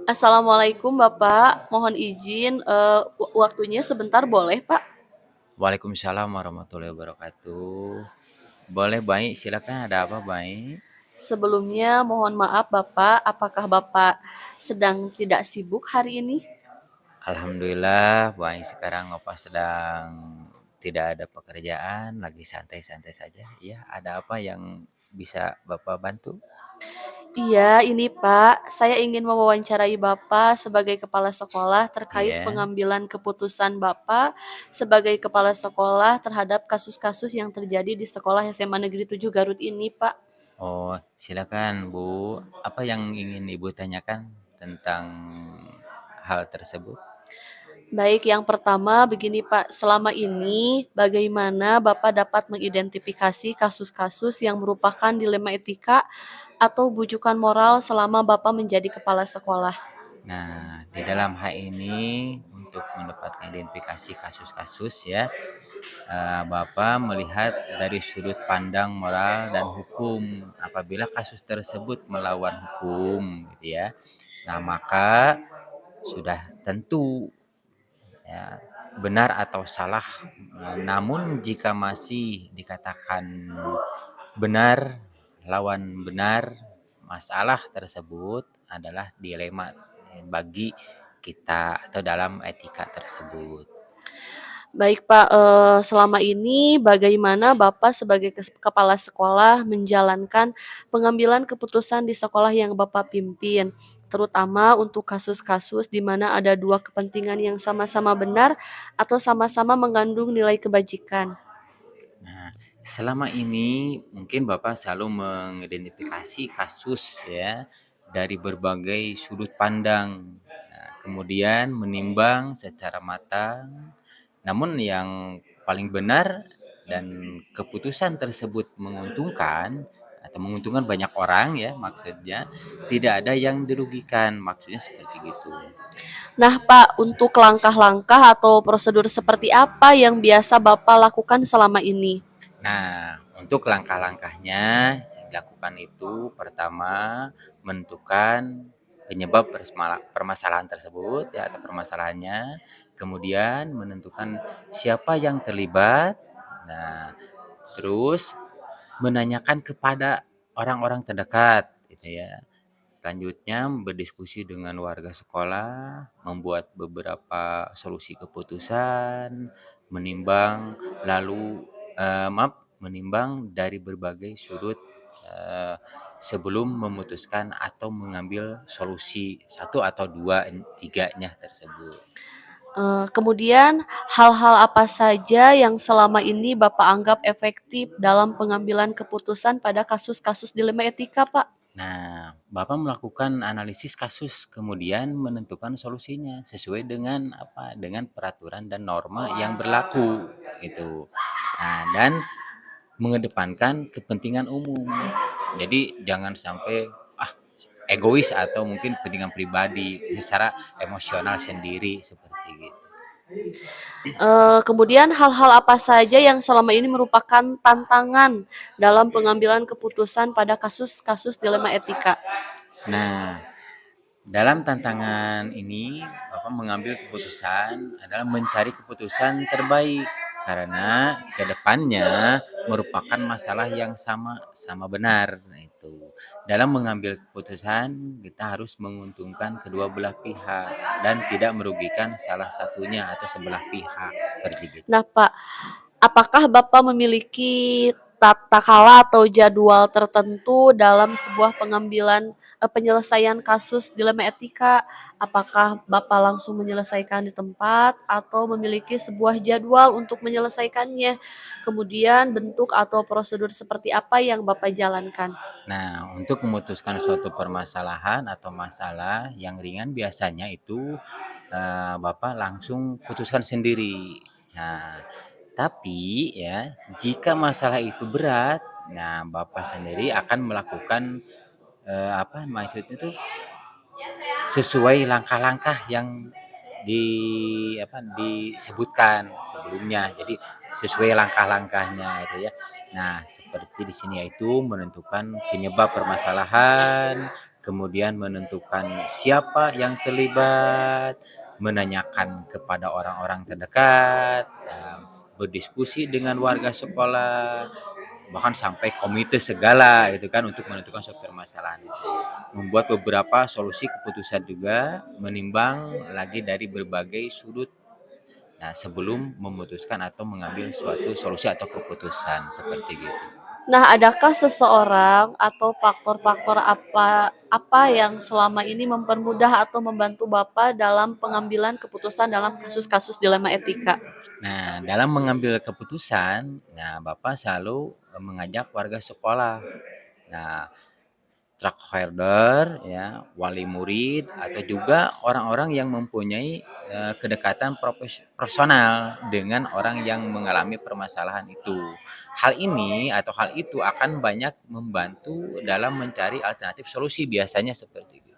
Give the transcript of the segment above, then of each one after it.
Assalamualaikum Bapak, mohon izin waktunya sebentar boleh Pak? Waalaikumsalam warahmatullahi wabarakatuh. Boleh baik, silakan ada apa baik? Sebelumnya mohon maaf Bapak, apakah Bapak sedang tidak sibuk hari ini? Alhamdulillah baik sekarang Opa sedang tidak ada pekerjaan, lagi santai-santai saja. Ya, ada apa yang bisa Bapak bantu? Iya, ini Pak, saya ingin mewawancarai Bapak sebagai kepala sekolah terkait Iya. pengambilan keputusan Bapak sebagai kepala sekolah terhadap kasus-kasus yang terjadi di sekolah SMA Negeri 7 Garut ini Pak. Oh, silakan Bu. Apa yang ingin Ibu tanyakan tentang hal tersebut? Baik, yang pertama begini Pak, selama ini bagaimana Bapak dapat mengidentifikasi kasus-kasus yang merupakan dilema etika atau bujukan moral selama Bapak menjadi kepala sekolah? Nah, di dalam hal ini untuk mendapatkan identifikasi kasus-kasus ya, Bapak melihat dari sudut pandang moral dan hukum. Apabila kasus tersebut melawan hukum, gitu ya, nah maka sudah tentu ya benar atau salah. Namun jika masih dikatakan benar lawan benar, masalah tersebut adalah dilema bagi kita atau dalam etika tersebut. Baik Pak, selama ini bagaimana Bapak sebagai kepala sekolah menjalankan pengambilan keputusan di sekolah yang Bapak pimpin? Terutama untuk kasus-kasus di mana ada dua kepentingan yang sama-sama benar atau sama-sama mengandung nilai kebajikan. Nah, selama ini mungkin Bapak selalu mengidentifikasi kasus ya dari berbagai sudut pandang. Nah, kemudian menimbang secara matang. Namun yang paling benar dan keputusan tersebut menguntungkan atau menguntungkan banyak orang ya maksudnya, tidak ada yang dirugikan, maksudnya seperti gitu. Nah, Pak, untuk langkah-langkah atau prosedur seperti apa yang biasa Bapak lakukan selama ini? Nah, untuk langkah-langkahnya yang dilakukan itu pertama menentukan penyebab permasalahan tersebut ya atau permasalahannya, kemudian menentukan siapa yang terlibat. Nah, terus menanyakan kepada orang-orang terdekat gitu ya. Selanjutnya berdiskusi dengan warga sekolah, membuat beberapa solusi keputusan, menimbang lalu menimbang dari berbagai sudut eh, sebelum memutuskan atau mengambil solusi satu atau dua tiganya tersebut. Kemudian hal-hal apa saja yang selama ini Bapak anggap efektif dalam pengambilan keputusan pada kasus-kasus dilema etika, Pak? Nah, Bapak melakukan analisis kasus, kemudian menentukan solusinya sesuai dengan apa? Dengan peraturan dan norma yang berlaku, gitu. Nah, dan mengedepankan kepentingan umum. Jadi jangan sampai egois atau mungkin kepentingan pribadi secara emosional sendiri seperti gitu. Kemudian hal-hal apa saja yang selama ini merupakan tantangan dalam pengambilan keputusan pada kasus-kasus dilema etika? Nah, dalam tantangan ini, Bapak mengambil keputusan adalah mencari keputusan terbaik karena kedepannya merupakan masalah yang sama benar. Nah, itu dalam mengambil keputusan kita harus menguntungkan kedua belah pihak dan tidak merugikan salah satunya atau sebelah pihak seperti gitu. Nah, Pak, apakah Bapak memiliki tata kala atau jadwal tertentu dalam sebuah penyelesaian kasus dilema etika? Apakah Bapak langsung menyelesaikan di tempat atau memiliki sebuah jadwal untuk menyelesaikannya? Kemudian bentuk atau prosedur seperti apa yang Bapak jalankan? Nah, untuk memutuskan suatu permasalahan atau masalah yang ringan biasanya itu Bapak langsung putuskan sendiri. Nah, tapi ya jika masalah itu berat, nah Bapak sendiri akan melakukan apa maksudnya itu sesuai langkah-langkah yang di disebutkan sebelumnya. Jadi sesuai langkah-langkahnya itu ya. Nah, seperti di sini yaitu menentukan penyebab permasalahan, kemudian menentukan siapa yang terlibat, menanyakan kepada orang-orang terdekat, berdiskusi dengan warga sekolah, bahkan sampai komite segala gitu kan untuk menentukan suatu permasalahan itu. Membuat beberapa solusi keputusan juga, menimbang lagi dari berbagai sudut. Nah, sebelum memutuskan atau mengambil suatu solusi atau keputusan seperti gitu. Nah, adakah seseorang atau faktor-faktor apa yang selama ini mempermudah atau membantu Bapak dalam pengambilan keputusan dalam kasus-kasus dilema etika? Nah, dalam mengambil keputusan, nah Bapak selalu mengajak warga sekolah. Nah, stakeholder ya, wali murid atau juga orang-orang yang mempunyai kedekatan personal dengan orang yang mengalami permasalahan itu. Hal ini atau hal itu akan banyak membantu dalam mencari alternatif solusi biasanya seperti itu.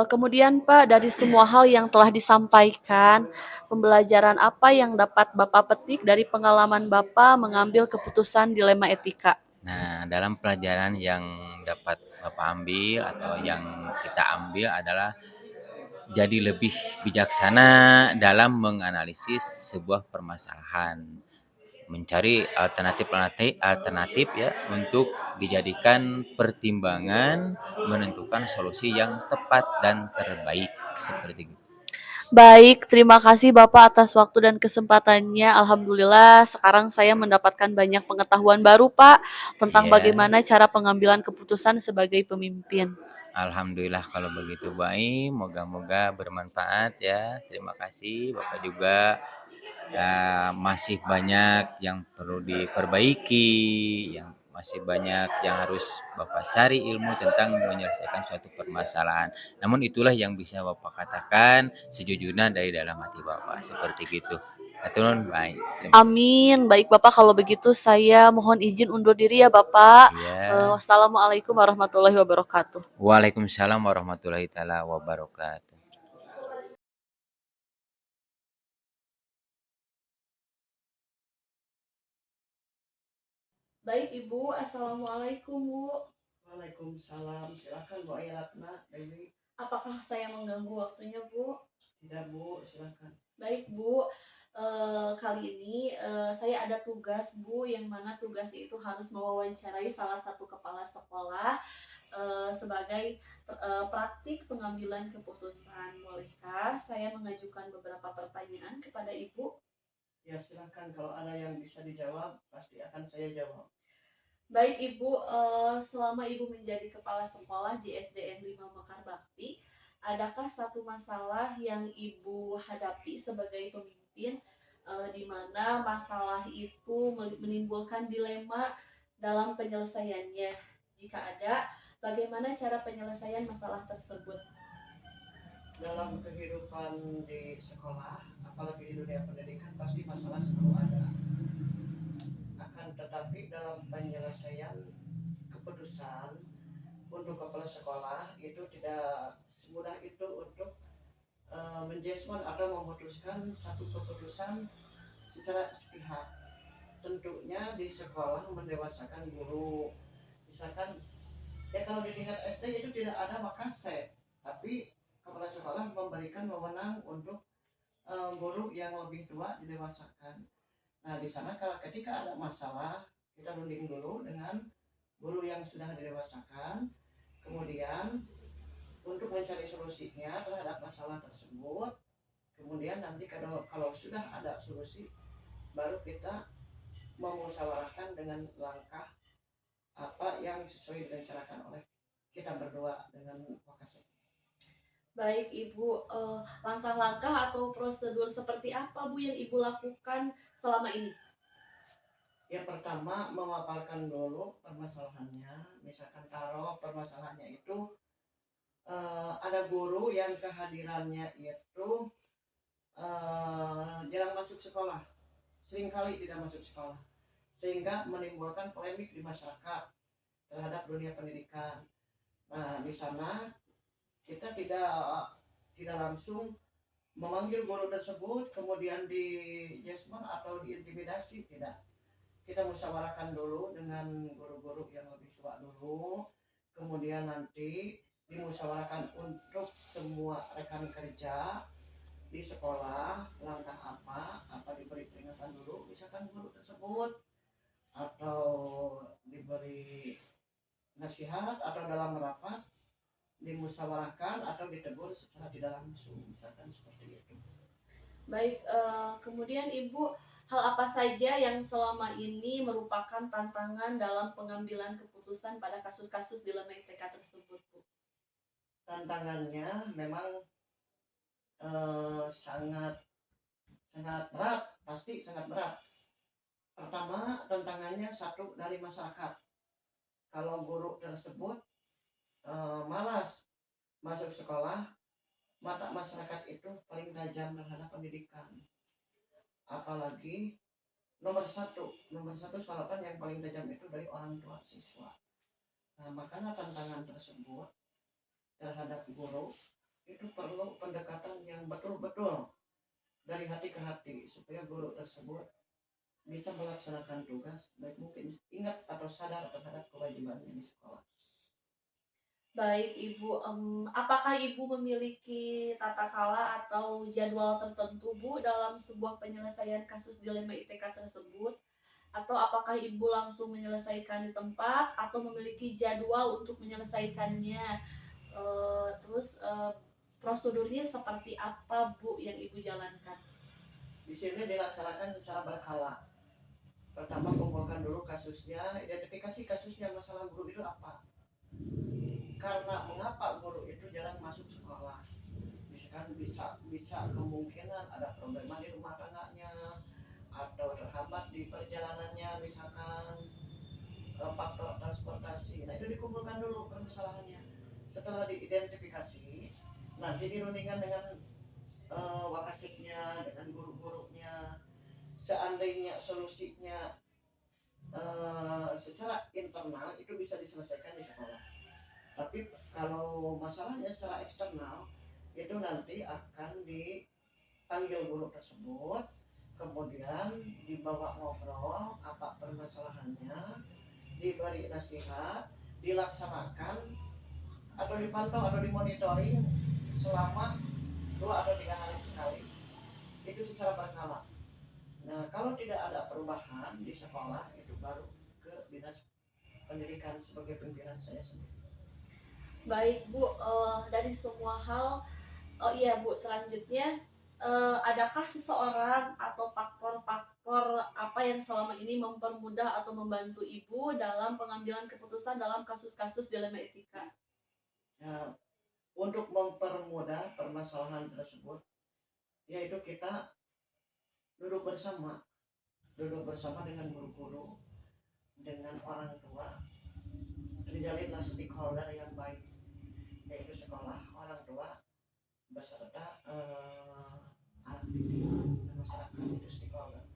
Kemudian Pak, dari semua hal yang telah disampaikan, pembelajaran apa yang dapat Bapak petik dari pengalaman Bapak mengambil keputusan dilema etika? Nah, dalam pelajaran yang dapat Bapak ambil atau yang kita ambil adalah jadi lebih bijaksana dalam menganalisis sebuah permasalahan, mencari alternatif ya untuk dijadikan pertimbangan menentukan solusi yang tepat dan terbaik seperti itu. Baik, terima kasih Bapak atas waktu dan kesempatannya. Alhamdulillah, sekarang saya mendapatkan banyak pengetahuan baru, Pak, tentang Iya, bagaimana cara pengambilan keputusan sebagai pemimpin. alhamdulillah kalau begitu baik, moga-moga bermanfaat ya. Terima kasih Bapak juga. Masih banyak yang perlu diperbaiki, yang masih banyak yang harus Bapak cari ilmu tentang menyelesaikan suatu permasalahan. Namun itulah yang bisa Bapak katakan sejujurnya dari dalam hati Bapak, seperti gitu. Aturun baik, terima kasih. Amin. Baik Bapak, kalau begitu saya mohon izin undur diri ya Bapak. Iya. Wassalamualaikum warahmatullahi wabarakatuh. Waalaikumsalam warahmatullahi taala wabarakatuh. Baik Ibu, Assalamualaikum Bu. Waalaikumsalam. Silakan Bu Airatna Dewi. Apakah saya mengganggu waktunya Bu? Tidak Bu, silakan. Baik Bu, kali ini saya ada tugas Bu, yang mana tugas itu harus mewawancarai salah satu kepala sekolah sebagai praktik pengambilan keputusan. Bolehkah saya mengajukan beberapa pertanyaan kepada Ibu? Ya silakan, kalau ada yang bisa dijawab pasti akan saya jawab. Baik Ibu, selama Ibu menjadi kepala sekolah di SDN 5 Mekar Bakti, adakah satu masalah yang Ibu hadapi sebagai pemimpin di mana masalah itu menimbulkan dilema dalam penyelesaiannya? Jika ada, bagaimana cara penyelesaian masalah tersebut? Dalam kehidupan di sekolah, apalagi di dunia pendidikan, pasti masalah selalu ada. Akan tetapi dalam penyelesaian keputusan untuk kepala sekolah itu tidak semudah itu untuk menjudgment atau memutuskan satu keputusan secara sepihak. Tentunya di sekolah mendewasakan guru. Misalkan ya kalau di tingkat SD itu tidak ada makaset, tapi kepala sekolah memberikan wewenang untuk guru yang lebih tua didewasakan. Nah di sana kalau ketika ada masalah kita runding dulu dengan guru yang sudah didewasakan, kemudian untuk mencari solusinya terhadap masalah tersebut. Kemudian nanti kalau sudah ada solusi, baru kita memusyawarahkan dengan langkah apa yang sesuai direncanakan oleh kita berdua dengan Wakasek. Baik Ibu, langkah-langkah atau prosedur seperti apa Bu yang Ibu lakukan selama ini? Yang pertama memaparkan dulu permasalahannya. Misalkan taruh permasalahannya itu ada guru yang kehadirannya itu jarang masuk sekolah, seringkali tidak masuk sekolah, sehingga menimbulkan polemik di masyarakat terhadap dunia pendidikan. Nah di sana kita tidak langsung memanggil guru tersebut kemudian di jasmine atau diintimidasi, tidak. Kita musyawarahkan dulu dengan guru-guru yang lebih tua dulu, kemudian nanti dimusyawarahkan untuk semua rekan kerja di sekolah langkah apa diberi peringatan dulu misalkan guru tersebut atau diberi nasihat atau dalam rapat dimusyawarahkan atau ditegur secara tidak langsung misalkan seperti itu. Baik, kemudian Ibu, hal apa saja yang selama ini merupakan tantangan dalam pengambilan keputusan pada kasus-kasus dilema ITK tersebut, Bu? Tantangannya memang sangat sangat berat, pasti sangat berat. Pertama, tantangannya satu dari masyarakat. Kalau guru tersebut malas masuk sekolah, mata masyarakat itu paling tajam terhadap pendidikan. Apalagi nomor satu sorotan yang paling tajam itu dari orang tua siswa. Nah, makanya tantangan tersebut terhadap guru itu perlu pendekatan yang betul-betul dari hati ke hati supaya guru tersebut bisa melaksanakan tugas baik mungkin ingat atau sadar terhadap kewajibannya di sekolah. Baik, Ibu, apakah Ibu memiliki tata kala atau jadwal tertentu, Bu, dalam sebuah penyelesaian kasus dilema ITK tersebut? Atau apakah Ibu langsung menyelesaikan di tempat atau memiliki jadwal untuk menyelesaikannya? Terus prosedurnya seperti apa, Bu, yang Ibu jalankan? Di sini dilaksanakan secara berkala. Pertama kumpulkan dulu kasusnya, identifikasi kasusnya masalah guru itu apa. Karena mengapa guru itu jarang masuk sekolah? Misalkan bisa kemungkinan ada problema di rumah tangganya atau terhambat di perjalanannya misalkan faktor transportasi. Nah itu dikumpulkan dulu permasalahannya. Setelah diidentifikasi, nanti dirundingkan dengan wakasitnya, dengan guru-gurunya. Seandainya solusinya secara internal itu bisa diselesaikan di sekolah. Tapi kalau masalahnya secara eksternal itu nanti akan dipanggil guru tersebut, kemudian dibawa ngobrol apa permasalahannya, diberi nasihat, dilaksanakan atau dipantau atau dimonitoring selama 2 atau 3 hari sekali. Itu secara berkala. Nah, kalau tidak ada perubahan di sekolah itu baru ke dinas pendidikan sebagai pimpinan saya sendiri. Baik, Bu, dari semua hal, oh iya, Bu, selanjutnya, adakah seseorang atau faktor-faktor apa yang selama ini mempermudah atau membantu Ibu dalam pengambilan keputusan dalam kasus-kasus dilema etika? Nah, untuk mempermudah permasalahan tersebut, yaitu kita duduk bersama dengan guru-guru, dengan orang tua, terjalinlah stakeholder yang baik, yaitu sekolah, orang tua, beserta anak didik dan masyarakat itu stakeholder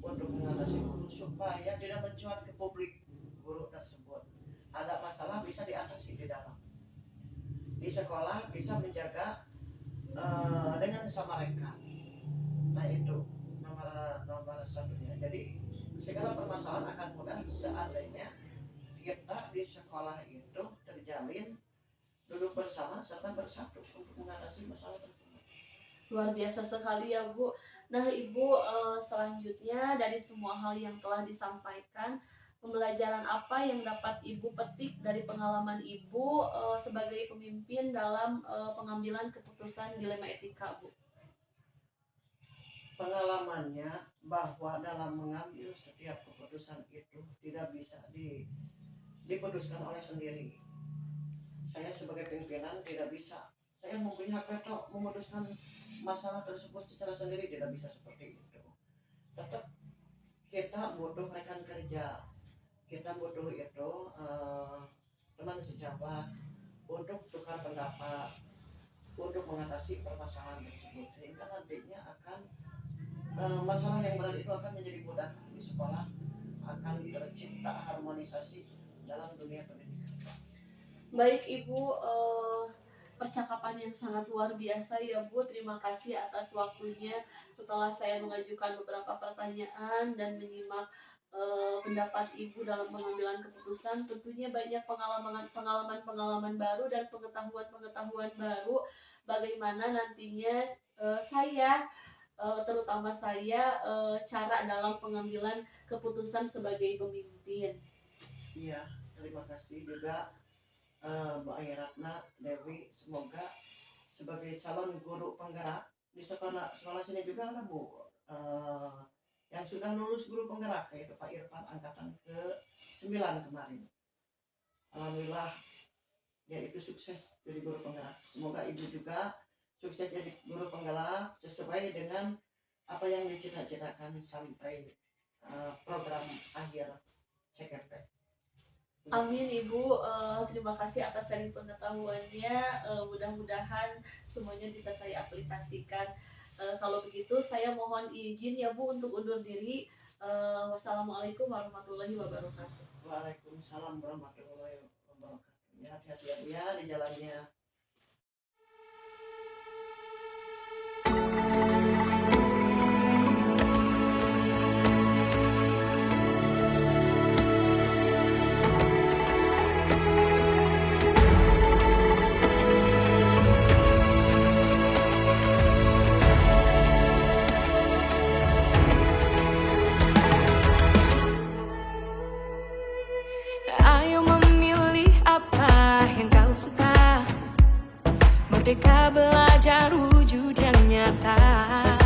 untuk mengatasi guru supaya tidak mencuat ke publik guru tersebut. Ada masalah bisa diatasi di dalam. Di sekolah bisa menjaga dengan sama rekan. Nah itu nomor satunya. Jadi segala permasalahan akan mudah seandainya kita di sekolah itu terjalin duduk bersama serta bersatu untuk mengatasi masalah tersebut. Luar biasa sekali ya, Bu. Nah, Ibu, selanjutnya dari semua hal yang telah disampaikan, pembelajaran apa yang dapat Ibu petik dari pengalaman Ibu sebagai pemimpin dalam pengambilan keputusan dilema etika, Bu? Pengalamannya bahwa dalam mengambil setiap keputusan itu tidak bisa diputuskan oleh sendiri. Saya sebagai pimpinan tidak bisa. Saya mempunyai veto memutuskan masalah tersebut secara sendiri, tidak bisa seperti itu. Tetap kita butuh rekan kerja, kita butuh itu teman sejawat untuk tukar pendapat, untuk mengatasi permasalahan tersebut sehingga nantinya akan masalah yang berat itu akan menjadi mudah di sekolah, akan tercipta harmonisasi dalam dunia pendidikan. Baik, Ibu, percakapan yang sangat luar biasa ya, Bu. Terima kasih atas waktunya setelah saya mengajukan beberapa pertanyaan dan menyimak pendapat Ibu dalam pengambilan keputusan. Tentunya banyak pengalaman baru dan pengetahuan baru bagaimana nantinya saya terutama saya cara dalam pengambilan keputusan sebagai pemimpin. Iya, terima kasih juga Mbak Ayratna Dewi. Semoga sebagai calon guru penggerak di sekolah sini juga ada Bu yang sudah lulus guru penggerak, yaitu Pak Irfan angkatan ke-9 kemarin. Alhamdulillah dia itu sukses jadi guru penggerak. Semoga Ibu juga sukses jadi guru penggerak sesuai dengan apa yang dicita-citakan sampai program akhir CKP. Amin Ibu, terima kasih atas sharing pengetahuannya. Mudah-mudahan semuanya bisa saya aplikasikan. Kalau begitu saya mohon izin ya Bu untuk undur diri. Wassalamualaikum warahmatullahi wabarakatuh. Waalaikumsalam warahmatullahi wabarakatuh. Ya, hati-hati ya Bu ya di jalannya. Ayo memilih apa yang kau suka. Merdeka belajar wujud yang nyata.